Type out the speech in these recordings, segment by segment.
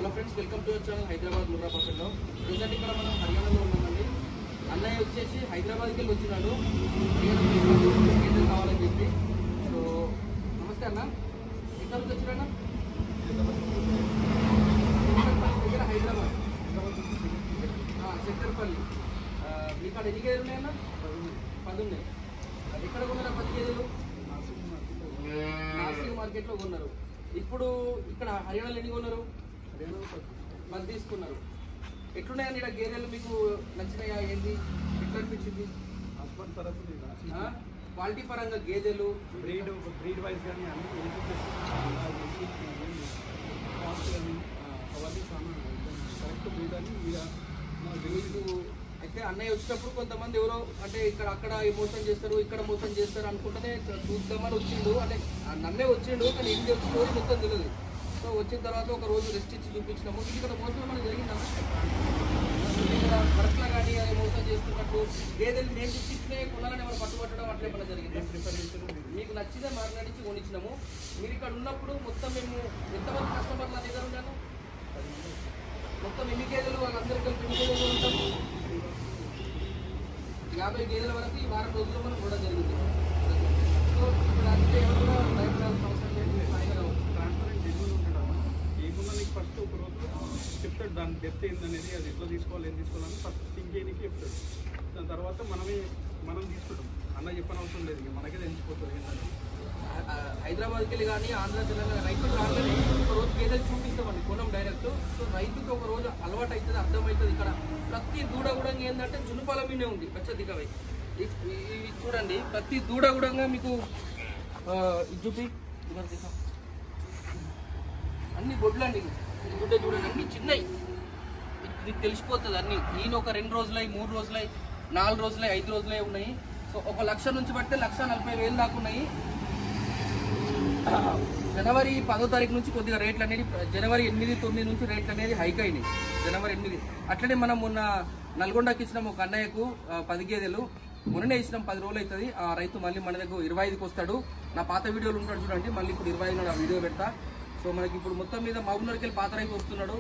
Hello friends, welcome to your channel Hyderabad Murrah పర్సన్లో. Present ఇక్కడ మనం హర్యానాలో ఉన్నామండి. అన్నయ్య వచ్చేసి హైదరాబాద్కి వెళ్ళి వచ్చినాడు కావాలని చెప్పి. సో నమస్తే అన్న, ఎక్కడ నుంచి వచ్చినా? దగ్గర హైదరాబాద్ చక్కెరపల్లి. మీ కాడ ఎన్ని గేదెలు ఉన్నాయన్న? 10 ఉన్నాయి. ఎక్కడ కొన్నారా 10 గేదెలు? నాసిక్ మార్కెట్లో కొన్నారు. ఇప్పుడు ఇక్కడ హర్యానాలో ఎన్ని కొన్నారు? 10 తీసుకున్నారు. ఎట్లున్నాయని ఇక్కడ గేదెలు మీకు నచ్చినాయా? ఏంటి ఎట్లా అనిపించింది? క్వాలిటీ పరంగా గేదెలు బ్రీడ్ వైజ్ కానీ అవన్నీ కరెక్ట్ బ్రీడ్ అని మీకు అయితే అన్నయ్య వచ్చినప్పుడు కొంతమంది ఎవరో అంటే ఇక్కడ అక్కడ మోసం చేస్తారు, ఇక్కడ మోసం చేస్తారు అనుకుంటేనే చూద్దామని వచ్చిండు. అంటే నన్నే వచ్చిండు, కానీ ఏం స్టోరీ మొత్తం తెలియదు. సో వచ్చిన తర్వాత ఒక రోజు రెస్ట్ ఇచ్చి చూపించినాము. ఇక్కడ మోసం మనకు జరిగిందన్న ఇక్కడ వర్క్లో కానీ అది మోసం చేస్తున్నట్టు గేదెలు నేను తెచ్చిచ్చినే కొనాలని మనం పట్టుబట్టడం అట్లా ఏమన్నా జరిగింది? మీకు నచ్చితే మాట్లాడించి కొనిచ్చినాము. మీరు ఇక్కడ ఉన్నప్పుడు మొత్తం మేము ఎంతమంది కస్టమర్లు నా దగ్గర ఉన్నాను? మొత్తం ఎన్ని గేదెలు వాళ్ళందరికీ ఎన్ని గేదెలు ఉంటాము? 50 గేదెల వరకు ఈ వారం రోజుల్లో మనం కూడా జరిగింది. సో ఇక్కడ అంటే ఏమన్నా భయపడాల్సిన అవసరం లేదు. ట్రాన్స్పరెంట్ జెన్యూన్ ఉంటాడమ్మా. ఏమున్నా నీకు ఫస్ట్ ఒక రోజు చెప్తాడు దాని డెప్త్ ఏందనేది, అది ఎట్లా తీసుకోవాలి, ఏం తీసుకోవాలని ఫస్ట్ థింక్ చేయడానికి చెప్తాడు. దాని తర్వాత మనం తీసుకుంటాం. అన్న చెప్పని అవసరం లేదు, మనకే తెలిసిపోతుంది ఏంటంటే. హైదరాబాద్కి వెళ్ళి కానీ ఆంధ్ర తెలంగాణ రైతులు రాగానే ఒక రోజు గేదెలు చూపిస్తామండి, కొనం డైరెక్ట్. సో రైతుకి ఒక రోజు అలవాటు అవుతుంది, అర్థమవుతుంది. ఇక్కడ ప్రతి దూడ కూడా ఏంటంటే జునుపాల మీనే ఉంది పచ్చదికవై. ఇవి చూడండి, ప్రతి దూడ కూడా మీకు చూపి అన్ని గొడ్లు అండి. ఈ గుడ్డ చూడండి, అన్ని చిన్నవి. ఇది తెలిసిపోతుంది అన్ని. ఈయన ఒక 2 రోజులై, 3 రోజులై, 4 రోజులై, 5 రోజులై ఉన్నాయి. సో 1 లక్ష నుంచి పడితే 1,40,000 దాకా ఉన్నాయి. జనవరి 10వ తారీఖు నుంచి కొద్దిగా రేట్లు అనేది, జనవరి 8, 9 నుంచి రేట్లు అనేది హైక్ అయినాయి. జనవరి 8 అట్లనే మనం మొన్న నల్గొండకి ఇచ్చినాం ఒక అన్నయ్యకు 10 గేదెలు. మొన్ననే ఇచ్చినాం, 10 రోజులు అవుతుంది. ఆ రైతు మళ్ళీ మన దగ్గర 25కి వస్తాడు. నా పాత వీడియోలు ఉంటాడు చూడండి, మళ్ళీ ఇప్పుడు 25 ఆ వీడియో పెడతా. సో మనకి ఇప్పుడు మొత్తం మీద మహబూబ్ నగర్కి వెళ్ళి పాత రైతు వస్తున్నాడు,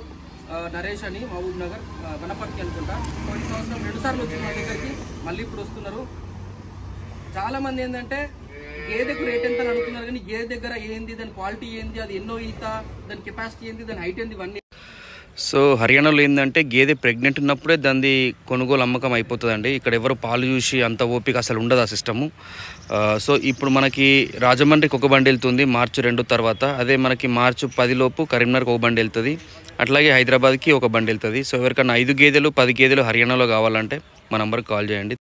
నరేష్ అని, మహబూబ్ నగర్ వనపర్తి అనుకుంటా. ఈ సంవత్సరం 2 సార్లు వచ్చింది మా దగ్గరికి, మళ్ళీ ఇప్పుడు వస్తున్నారు. చాలా మంది ఏంటంటే గేదెకు రేట్ ఎంత అని అడుగుతున్నారు, కానీ గేదె దగ్గర ఏంది, దాని క్వాలిటీ ఏంది, అది ఎన్నో ఈత, దాని కెపాసిటీ ఏంది, దాని హైట్ ఏంది, ఇవన్నీ. సో హర్యానాలో ఏంటంటే గేదె ప్రెగ్నెంట్ ఉన్నప్పుడే దాన్ని కొనుగోలు అమ్మకం అయిపోతుందండి. ఇక్కడ ఎవరు పాలు చూసి అంత ఓపిక అసలు ఉండదు ఆ సిస్టము. సో ఇప్పుడు మనకి రాజమండ్రికి ఒక బండి వెళ్తుంది మార్చి 2 తర్వాత. అదే మనకి మార్చి 10 లోపు కరీంనగర్కి ఒక బండి వెళ్తుంది. అట్లాగే హైదరాబాద్కి ఒక బండి వెళ్తుంది. సో ఎవరికన్నా 5 గేదెలు 10 గేదెలు హర్యానాలో కావాలంటే మా నంబర్కి కాల్ చేయండి.